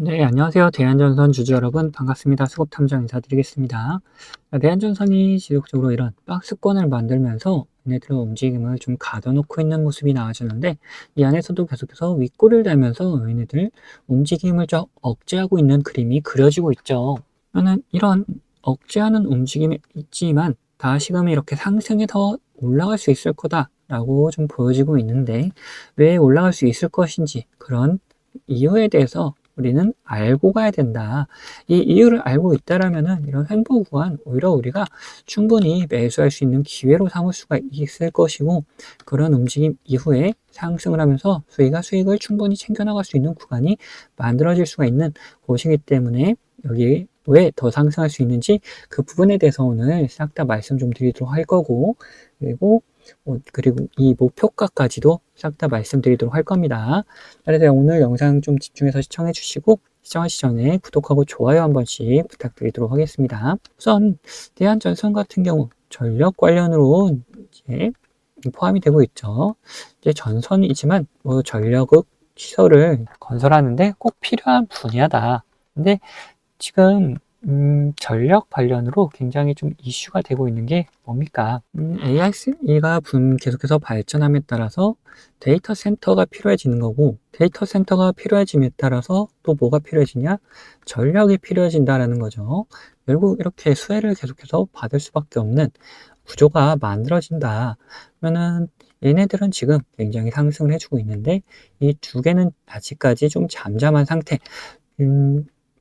네, 안녕하세요. 대한전선 주주 여러분, 반갑습니다. 수급탐정 인사드리겠습니다. 대한전선이 지속적으로 이런 박스권을 만들면서 얘네들의 움직임을 좀 가둬놓고 있는 모습이 나와주는데, 이 안에서도 계속해서 윗골을 달면서 얘네들 움직임을 좀 억제하고 있는 그림이 그려지고 있죠. 저는 이런 억제하는 움직임이 있지만 다시금 이렇게 상승해서 올라갈 수 있을 거다라고 좀 보여지고 있는데, 왜 올라갈 수 있을 것인지 그런 이유에 대해서 우리는 알고 가야 된다. 이 이유를 알고 있다라면은 이런 횡보 구간 오히려 우리가 충분히 매수할 수 있는 기회로 삼을 수가 있을 것이고, 그런 움직임 이후에 상승을 하면서 수익과 수익을 충분히 챙겨나갈 수 있는 구간이 만들어질 수가 있는 곳이기 때문에, 여기 왜 더 상승할 수 있는지 그 부분에 대해서 오늘 싹 다 말씀 좀 드리도록 할 거고, 그리고 이 목표가까지도 싹 다 말씀드리도록 할 겁니다. 그래서 오늘 영상 좀 집중해서 시청해 주시고, 시청하시기 전에 구독하고 좋아요 한 번씩 부탁드리도록 하겠습니다. 우선 대한전선 같은 경우 전력 관련으로 이제 포함이 되고 있죠. 이제 전선이지만 전력 시설을 건설하는데 꼭 필요한 분야다. 근데 지금 전력 관련으로 굉장히 좀 이슈가 되고 있는 게 뭡니까? AI가 계속해서 발전함에 따라서 데이터 센터가 필요해지는 거고, 데이터 센터가 필요해짐에 따라서 또 뭐가 필요해지냐? 전력이 필요해진다라는 거죠. 결국 이렇게 수혜를 계속해서 받을 수밖에 없는 구조가 만들어진다. 그러면은 얘네들은 지금 굉장히 상승을 해주고 있는데, 이 두 개는 아직까지 좀 잠잠한 상태.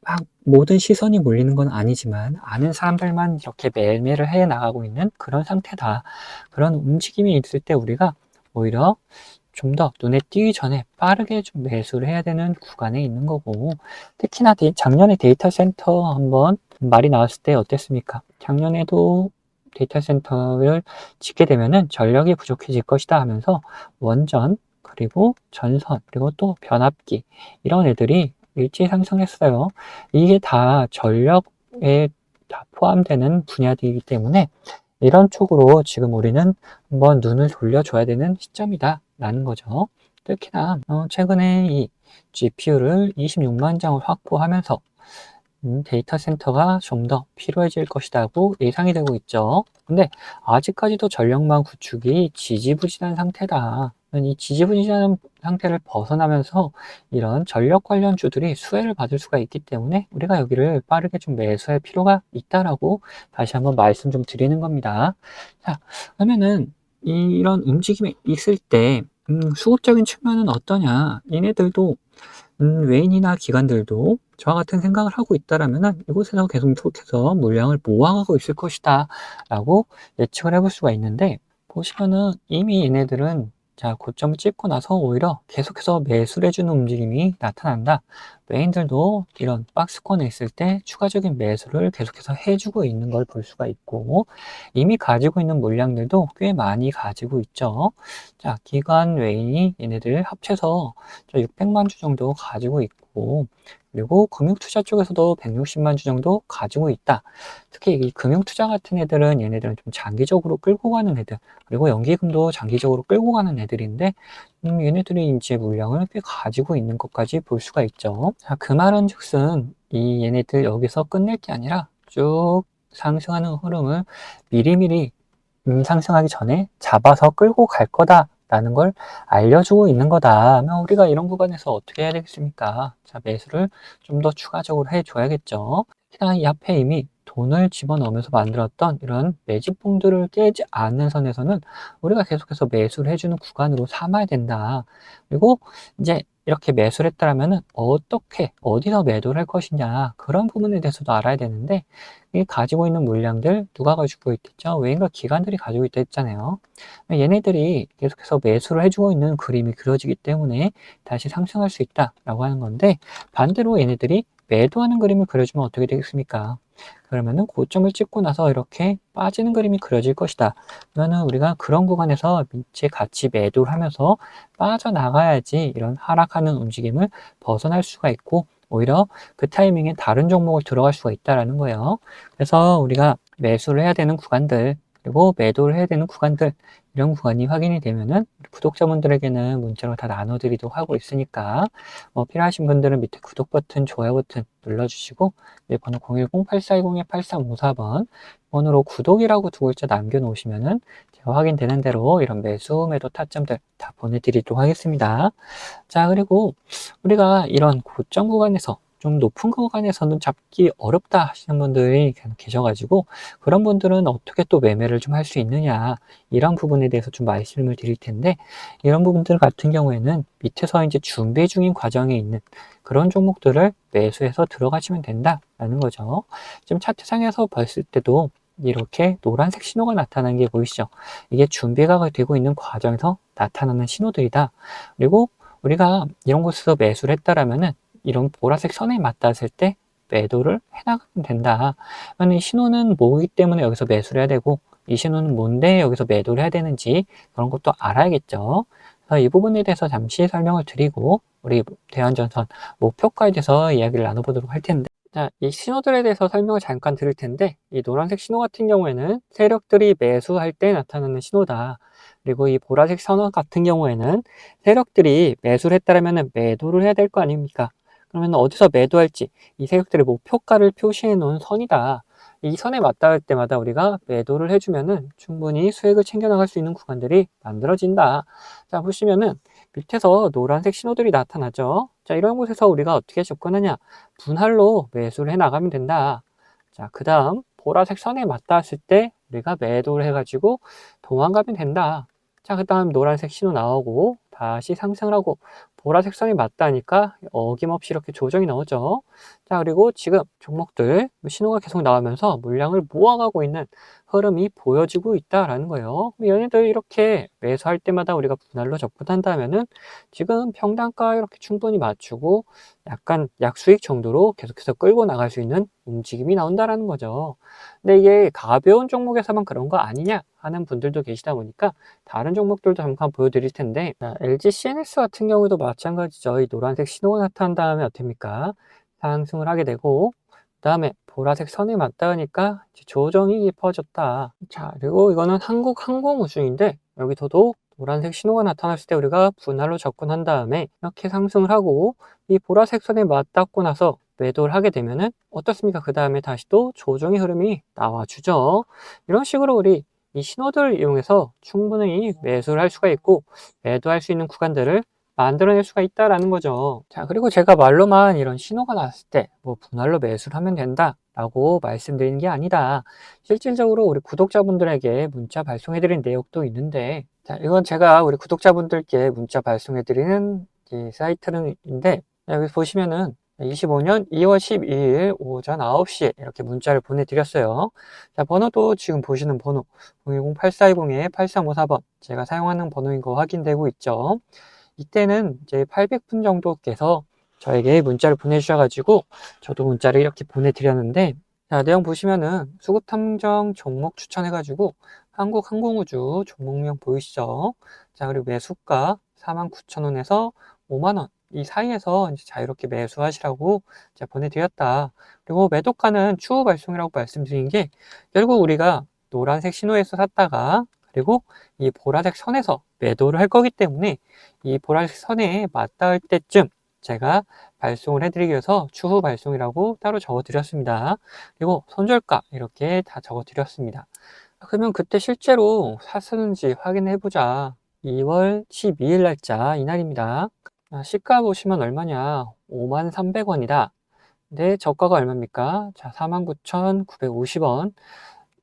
막 모든 시선이 몰리는 건 아니지만 아는 사람들만 이렇게 매매를 해 나가고 있는 그런 상태다. 그런 움직임이 있을 때 우리가 오히려 좀 더 눈에 띄기 전에 빠르게 좀 매수를 해야 되는 구간에 있는 거고, 특히나 작년에 데이터 센터 한번 말이 나왔을 때 어땠습니까? 작년에도 데이터 센터를 짓게 되면은 전력이 부족해질 것이다 하면서 원전, 그리고 전선, 그리고 또 변압기, 이런 애들이 일제히 상승했어요. 이게 다 전력에 다 포함되는 분야들이기 때문에 이런 쪽으로 지금 우리는 한번 눈을 돌려줘야 되는 시점이다 라는 거죠. 특히나 최근에 이 GPU를 26만 장을 확보하면서 데이터 센터가 좀 더 필요해질 것이라고 예상이 되고 있죠. 근데 아직까지도 전력망 구축이 지지부진한 상태다. 이 지지부진한 상태를 벗어나면서 이런 전력 관련주들이 수혜를 받을 수가 있기 때문에 우리가 여기를 빠르게 좀 매수할 필요가 있다라고 다시 한번 말씀 좀 드리는 겁니다. 자, 그러면은 이런 움직임이 있을 때 수급적인 측면은 어떠냐? 얘네들도 외인이나 기관들도 저와 같은 생각을 하고 있다라면은 이곳에서 계속해서 물량을 모아가고 있을 것이다 라고 예측을 해볼 수가 있는데, 보시면은 이미 얘네들은 자 고점을 찍고 나서 오히려 계속해서 매수를 해주는 움직임이 나타난다. 외인들도 이런 박스권에 있을 때 추가적인 매수를 계속해서 해주고 있는 걸 볼 수가 있고, 이미 가지고 있는 물량들도 꽤 많이 가지고 있죠. 자, 기관 외인이 얘네들 합쳐서 600만 주 정도 가지고 있고, 그리고 금융투자 쪽에서도 160만 주 정도 가지고 있다. 특히 이 금융투자 같은 애들은 얘네들은 좀 장기적으로 끌고 가는 애들, 그리고 연기금도 장기적으로 끌고 가는 애들인데, 얘네들이 이제 물량을 꽤 가지고 있는 것까지 볼 수가 있죠. 자, 그 말은 즉슨 이 얘네들 여기서 끝낼 게 아니라 쭉 상승하는 흐름을 미리미리 상승하기 전에 잡아서 끌고 갈 거다라는 걸 알려주고 있는 거다. 그러면 우리가 이런 구간에서 어떻게 해야 되겠습니까? 자, 매수를 좀 더 추가적으로 해줘야겠죠. 특히나 이 앞에 이미 돈을 집어넣으면서 만들었던 이런 매집봉들을 깨지 않는 선에서는 우리가 계속해서 매수를 해주는 구간으로 삼아야 된다. 그리고 이제 이렇게 매수를 했다라면은 어떻게, 어디서 매도를 할 것이냐, 그런 부분에 대해서도 알아야 되는데, 이 가지고 있는 물량들 누가 가지고 있겠죠? 외인과 기관들이 가지고 있다 했잖아요. 얘네들이 계속해서 매수를 해주고 있는 그림이 그려지기 때문에 다시 상승할 수 있다라고 하는 건데, 반대로 얘네들이 매도하는 그림을 그려주면 어떻게 되겠습니까? 그러면은 고점을 찍고 나서 이렇게 빠지는 그림이 그려질 것이다. 그러면은 우리가 그런 구간에서 밑에 같이 매도를 하면서 빠져나가야지 이런 하락하는 움직임을 벗어날 수가 있고, 오히려 그 타이밍에 다른 종목을 들어갈 수가 있다라는 거예요. 그래서 우리가 매수를 해야 되는 구간들, 그리고 매도를 해야 되는 구간들, 이런 구간이 확인이 되면은 구독자분들에게는 문자로 다 나눠드리도록 하고 있으니까 필요하신 분들은 밑에 구독 버튼, 좋아요 버튼 눌러주시고 내 번호 010-8420-8354번 번호로 구독이라고 두 글자 남겨놓으시면은 제가 확인되는 대로 이런 매수, 매도 타점들 다 보내드리도록 하겠습니다. 자, 그리고 우리가 이런 고점 구간에서 좀 높은 구간에서는 잡기 어렵다 하시는 분들이 계셔가지고 그런 분들은 어떻게 또 매매를 좀 할 수 있느냐 이런 부분에 대해서 좀 말씀을 드릴 텐데 이런 부분들 같은 경우에는 밑에서 이제 준비 중인 과정에 있는 그런 종목들을 매수해서 들어가시면 된다라는 거죠. 지금 차트상에서 봤을 때도 이렇게 노란색 신호가 나타나는 게 보이시죠? 이게 준비가 되고 있는 과정에서 나타나는 신호들이다. 그리고 우리가 이런 곳에서 매수를 했다라면은 이런 보라색 선에 맞닿았을 때 매도를 해나가면 된다. 이 신호는 뭐기 때문에 여기서 매수를 해야 되고 이 신호는 뭔데 여기서 매도를 해야 되는지 그런 것도 알아야겠죠. 그래서 이 부분에 대해서 잠시 설명을 드리고 우리 대한전선 목표가에 대해서 이야기를 나눠보도록 할 텐데 자, 이 신호들에 대해서 설명을 잠깐 드릴 텐데 이 노란색 신호 같은 경우에는 세력들이 매수할 때 나타나는 신호다. 그리고 이 보라색 선호 같은 경우에는 세력들이 매수를 했다면 매도를 해야 될 거 아닙니까? 그러면 어디서 매도할지 이 세력들의 목표가를 표시해 놓은 선이다. 이 선에 맞닿을 때마다 우리가 매도를 해주면은 충분히 수익을 챙겨나갈 수 있는 구간들이 만들어진다. 자, 보시면은 밑에서 노란색 신호들이 나타나죠. 자, 이런 곳에서 우리가 어떻게 접근하냐? 분할로 매수를 해 나가면 된다. 자, 그 다음 보라색 선에 맞닿았을 때 우리가 매도를 해가지고 도망가면 된다. 자, 그 다음 노란색 신호 나오고 다시 상승을 하고 보라색 선이 맞다니까 어김없이 이렇게 조정이 나오죠. 자, 그리고 지금 종목들 신호가 계속 나오면서 물량을 모아가고 있는 흐름이 보여지고 있다라는 거예요. 얘네들 이렇게 매수할 때마다 우리가 분할로 접근한다면은 지금 평단가 이렇게 충분히 맞추고 약간 약수익 정도로 계속해서 끌고 나갈 수 있는 움직임이 나온다라는 거죠. 근데 이게 가벼운 종목에서만 그런 거 아니냐 하는 분들도 계시다 보니까 다른 종목들도 잠깐 보여드릴 텐데 자, LG CNS 같은 경우도 마찬가지죠. 이 노란색 신호가 나타난 다음에 어떻습니까? 상승을 하게 되고 그 다음에 보라색 선에 맞닿으니까 조정이 깊어졌다. 자, 그리고 이거는 한국항공우주인데 여기서도 노란색 신호가 나타났을 때 우리가 분할로 접근한 다음에 이렇게 상승을 하고 이 보라색 선에 맞닿고 나서 매도를 하게 되면은 어떻습니까? 그 다음에 다시 또 조정의 흐름이 나와주죠. 이런 식으로 우리 이 신호들을 이용해서 충분히 매수를 할 수가 있고 매도할 수 있는 구간들을 만들어낼 수가 있다라는 거죠. 자, 그리고 제가 말로만 이런 신호가 났을 때 뭐 분할로 매수를 하면 된다 라고 말씀드리는 게 아니다. 실질적으로 우리 구독자분들에게 문자 발송해드린 내용도 있는데 자, 이건 제가 우리 구독자분들께 문자 발송해드리는 이 사이트인데 여기 보시면은 25년 2월 12일 오전 9시에 이렇게 문자를 보내드렸어요. 자, 번호도 지금 보시는 번호 010-8420-8354번 제가 사용하는 번호인 거 확인되고 있죠. 이때는 이제 800분 정도께서 저에게 문자를 보내주셔가지고 저도 문자를 이렇게 보내드렸는데 자, 내용 보시면은 수급탐정 종목 추천해가지고 한국항공우주 종목명 보이시죠? 자, 그리고 매수가 49,000원에서 5만원 이 사이에서 이제 자유롭게 매수하시라고 제가 보내드렸다. 그리고 매도가는 추후 발송이라고 말씀드린 게 결국 우리가 노란색 신호에서 샀다가 그리고 이 보라색 선에서 매도를 할 거기 때문에 이 보라색 선에 맞닿을 때쯤 제가 발송을 해드리기 위해서 추후 발송이라고 따로 적어 드렸습니다. 그리고 손절가 이렇게 다 적어 드렸습니다. 그러면 그때 실제로 샀었는지 확인해 보자. 2월 12일 날짜 이날입니다. 시가 보시면 얼마냐? 53,300원이다. 근데 저가가 얼마입니까? 자, 49,950원.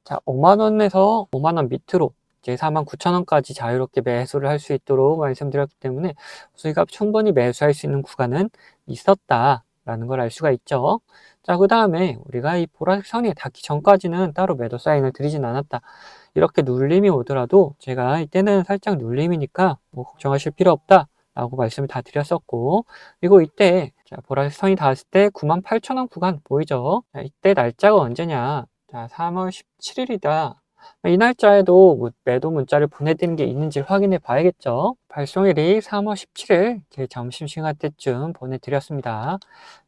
자, 5만원에서 5만원 밑으로 이제 49,000원까지 자유롭게 매수를 할 수 있도록 말씀드렸기 때문에 수익가 충분히 매수할 수 있는 구간은 있었다라는 걸 알 수가 있죠. 자, 그 다음에 우리가 이 보라색 선이 닿기 전까지는 따로 매도 사인을 드리진 않았다. 이렇게 눌림이 오더라도 제가 이때는 살짝 눌림이니까 뭐 걱정하실 필요 없다. 라고 말씀을 다 드렸었고 그리고 이때 자, 보라색 선이 닿았을 때 98,000원 구간 보이죠? 자, 이때 날짜가 언제냐? 자, 3월 17일이다. 이 날짜에도 뭐 매도 문자를 보내드린 게 있는지 확인해 봐야겠죠. 발송일이 3월 17일 점심시간 때쯤 보내드렸습니다.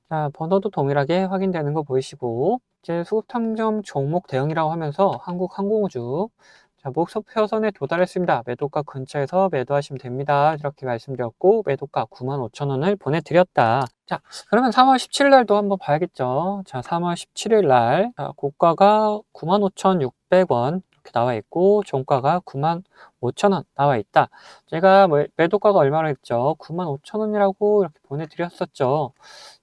자, 번호도 동일하게 확인되는 거 보이시고 이제 수급탐정 종목 대응이라고 하면서 한국항공우주 자, 목표선에 도달했습니다. 매도가 근처에서 매도하시면 됩니다. 이렇게 말씀드렸고, 매도가 95,000원을 보내드렸다. 자, 그러면 3월 17일 날도 한번 봐야겠죠. 자, 3월 17일 날, 자, 고가가 95,600원 이렇게 나와 있고, 종가가 95,000원 나와 있다. 제가 매도가가 얼마나 했죠? 95,000원이라고 이렇게 보내드렸었죠.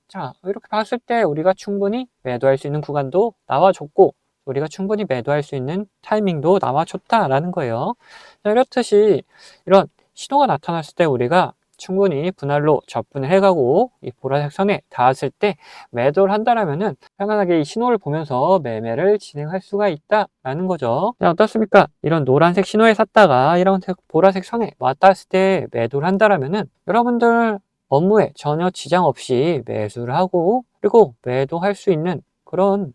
자, 이렇게 봤을 때 우리가 충분히 매도할 수 있는 구간도 나와줬고, 우리가 충분히 매도할 수 있는 타이밍도 나와줬다라는 거예요. 자, 이렇듯이 이런 신호가 나타났을 때 우리가 충분히 분할로 접근을 해가고 이 보라색 선에 닿았을 때 매도를 한다라면은 편안하게 이 신호를 보면서 매매를 진행할 수가 있다라는 거죠. 자, 어떻습니까? 이런 노란색 신호에 샀다가 이런 보라색 선에 왔다 때 매도를 한다라면은 여러분들 업무에 전혀 지장 없이 매수를 하고 그리고 매도할 수 있는 그런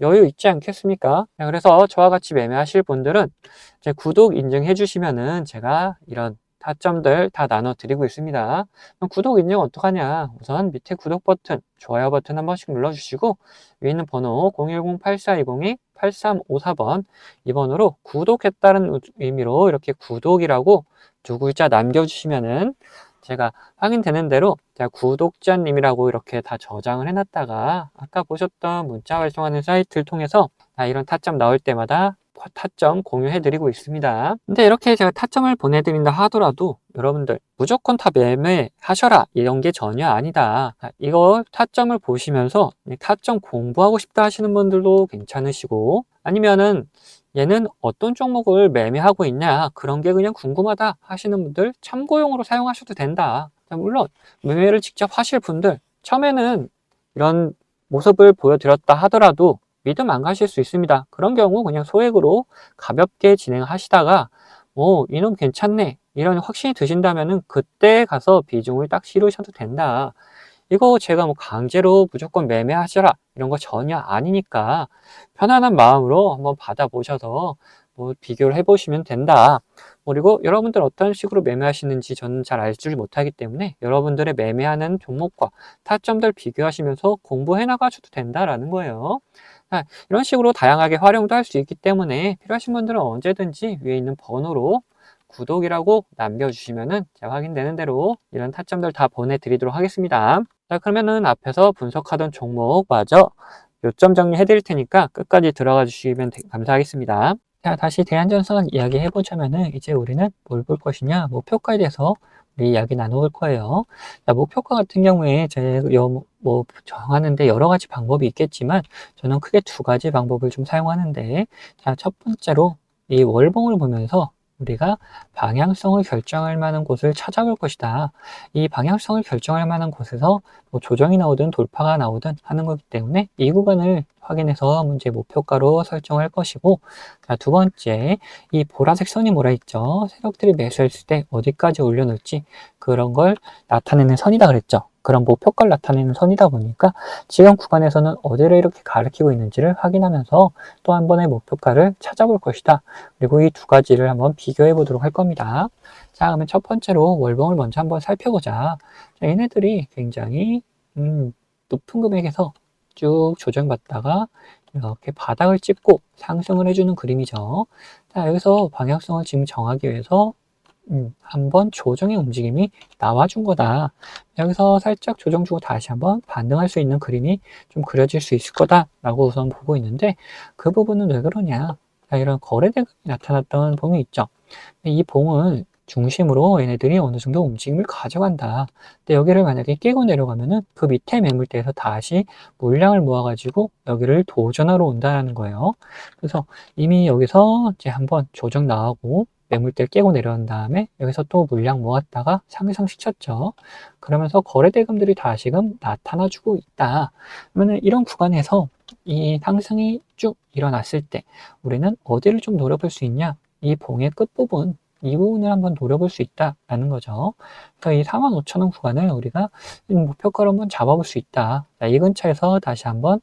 여유 있지 않겠습니까? 그래서 저와 같이 매매하실 분들은 제 구독 인증해 주시면은 제가 이런 타점들 다 나눠 드리고 있습니다. 그럼 구독 인증 어떡하냐? 우선 밑에 구독 버튼, 좋아요 버튼 한 번씩 눌러 주시고 위에 있는 번호 010-8420-8354번 이 번호로 구독했다는 의미로 이렇게 구독이라고 두 글자 남겨 주시면은 제가 확인되는 대로 제가 구독자님이라고 이렇게 다 저장을 해놨다가 아까 보셨던 문자 발송하는 사이트를 통해서 이런 타점 나올 때마다 타점 공유해드리고 있습니다. 근데 이렇게 제가 타점을 보내드린다 하더라도 여러분들 무조건 다 매매하셔라 이런 게 전혀 아니다. 이거 타점을 보시면서 타점 공부하고 싶다 하시는 분들도 괜찮으시고 아니면은 얘는 어떤 종목을 매매하고 있냐 그런 게 그냥 궁금하다 하시는 분들 참고용으로 사용하셔도 된다. 물론 매매를 직접 하실 분들 처음에는 이런 모습을 보여드렸다 하더라도 믿음 안 가실 수 있습니다. 그런 경우 그냥 소액으로 가볍게 진행하시다가 이놈 괜찮네 이런 확신이 드신다면은 그때 가서 비중을 딱 실으셔도 된다. 이거 제가 강제로 무조건 매매하셔라 이런 거 전혀 아니니까 편안한 마음으로 한번 받아보셔서 비교를 해보시면 된다. 그리고 여러분들 어떤 식으로 매매하시는지 저는 잘 알지 못하기 때문에 여러분들의 매매하는 종목과 타점들 비교하시면서 공부해 나가셔도 된다라는 거예요. 이런 식으로 다양하게 활용도 할 수 있기 때문에 필요하신 분들은 언제든지 위에 있는 번호로 구독이라고 남겨주시면은 제가 확인되는 대로 이런 타점들 다 보내드리도록 하겠습니다. 자, 그러면은 앞에서 분석하던 종목마저 요점 정리해 드릴 테니까 끝까지 들어가 주시면 감사하겠습니다. 자, 다시 대한전선 이야기 해보자면은 이제 우리는 뭘 볼 것이냐, 목표가에 대해서 우리 이야기 나눠볼 거예요. 자, 목표가 같은 경우에 제가 정하는데 여러 가지 방법이 있겠지만 저는 크게 두 가지 방법을 좀 사용하는데, 자, 첫 번째로 이 월봉을 보면서 우리가 방향성을 결정할 만한 곳을 찾아볼 것이다. 이 방향성을 결정할 만한 곳에서 조정이 나오든 돌파가 나오든 하는 거기 때문에 이 구간을 확인해서 문제 목표가로 설정할 것이고, 자, 두 번째, 이 보라색 선이 뭐라 있죠? 세력들이 매수했을 때 어디까지 올려놓을지 그런 걸 나타내는 선이다 그랬죠. 그런 목표가를 나타내는 선이다 보니까 지금 구간에서는 어디를 이렇게 가리키고 있는지를 확인하면서 또 한 번의 목표가를 찾아볼 것이다. 그리고 이 두 가지를 한번 비교해 보도록 할 겁니다. 자, 그러면 첫 번째로 월봉을 먼저 한번 살펴보자. 자, 얘네들이 굉장히 높은 금액에서 쭉 조정받다가 이렇게 바닥을 찍고 상승을 해주는 그림이죠. 자, 여기서 방향성을 지금 정하기 위해서 한번 조정의 움직임이 나와준 거다. 여기서 살짝 조정 주고 다시 한번 반등할 수 있는 그림이 좀 그려질 수 있을 거다라고 우선 보고 있는데 그 부분은 왜 그러냐? 자, 이런 거래대금이 나타났던 봉이 있죠. 이 봉을 중심으로 얘네들이 어느 정도 움직임을 가져간다. 근데 여기를 만약에 깨고 내려가면은 그 밑에 매물대에서 다시 물량을 모아가지고 여기를 도전하러 온다는 거예요. 그래서 이미 여기서 이제 한번 조정 나오고 매물대를 깨고 내려온 다음에 여기서 또 물량 모았다가 상승시켰죠. 그러면서 거래대금들이 다시금 나타나주고 있다. 그러면 이런 구간에서 이 상승이 쭉 일어났을 때 우리는 어디를 좀 노려볼 수 있냐? 이 봉의 끝부분, 이 부분을 한번 노려볼 수 있다라는 거죠. 그래서 이 45,000원 구간을 우리가 목표가로 한번 잡아볼 수 있다. 자, 이 근처에서 다시 한번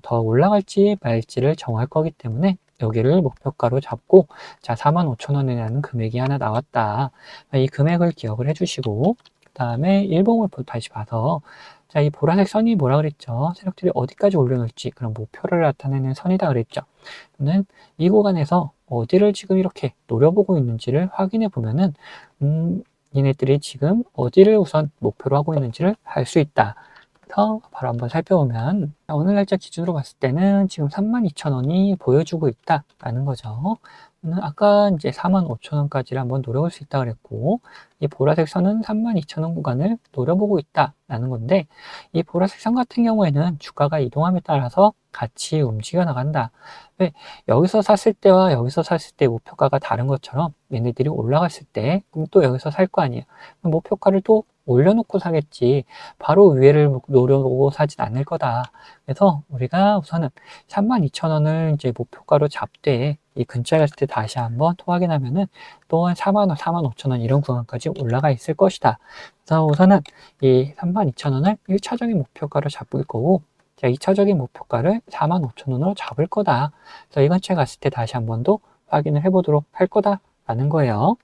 더 올라갈지 말지를 정할 거기 때문에 여기를 목표가로 잡고, 자, 45,000원이라는 금액이 하나 나왔다. 이 금액을 기억을 해주시고, 그 다음에 일봉을 다시 봐서, 자, 이 보라색 선이 뭐라 그랬죠? 세력들이 어디까지 올려놓을지 그런 목표를 나타내는 선이다 그랬죠. 저는 이 구간에서 어디를 지금 이렇게 노려보고 있는지를 확인해 보면은, 얘네들이 지금 어디를 우선 목표로 하고 있는지를 알 수 있다. 그래서 바로 한번 살펴보면, 오늘 날짜 기준으로 봤을 때는 지금 32,000원이 보여주고 있다라는 거죠. 아까 이제 45,000원까지를 한번 노려볼 수 있다 그랬고, 이 보라색 선은 32,000원 구간을 노려보고 있다라는 건데, 이 보라색 선 같은 경우에는 주가가 이동함에 따라서 같이 움직여 나간다. 왜? 여기서 샀을 때와 여기서 샀을 때 목표가가 다른 것처럼 얘네들이 올라갔을 때 그럼 또 여기서 살 거 아니에요. 그럼 목표가를 또 올려놓고 사겠지. 바로 위에를 노려보고 사진 않을 거다. 그래서 우리가 우선은 32,000원을 이제 목표가로 잡되 이 근처에 갔을 때 다시 한번 또 확인하면은 또한 4만원, 45,000원 이런 구간까지 올라가 있을 것이다. 그래서 우선은 이 32,000원을 1차적인 목표가로 잡을 거고, 자, 2차적인 목표가를 45,000원으로 잡을 거다. 그래서 이 근처에 갔을 때 다시 한번 더 확인을 해보도록 할 거다라는 거예요.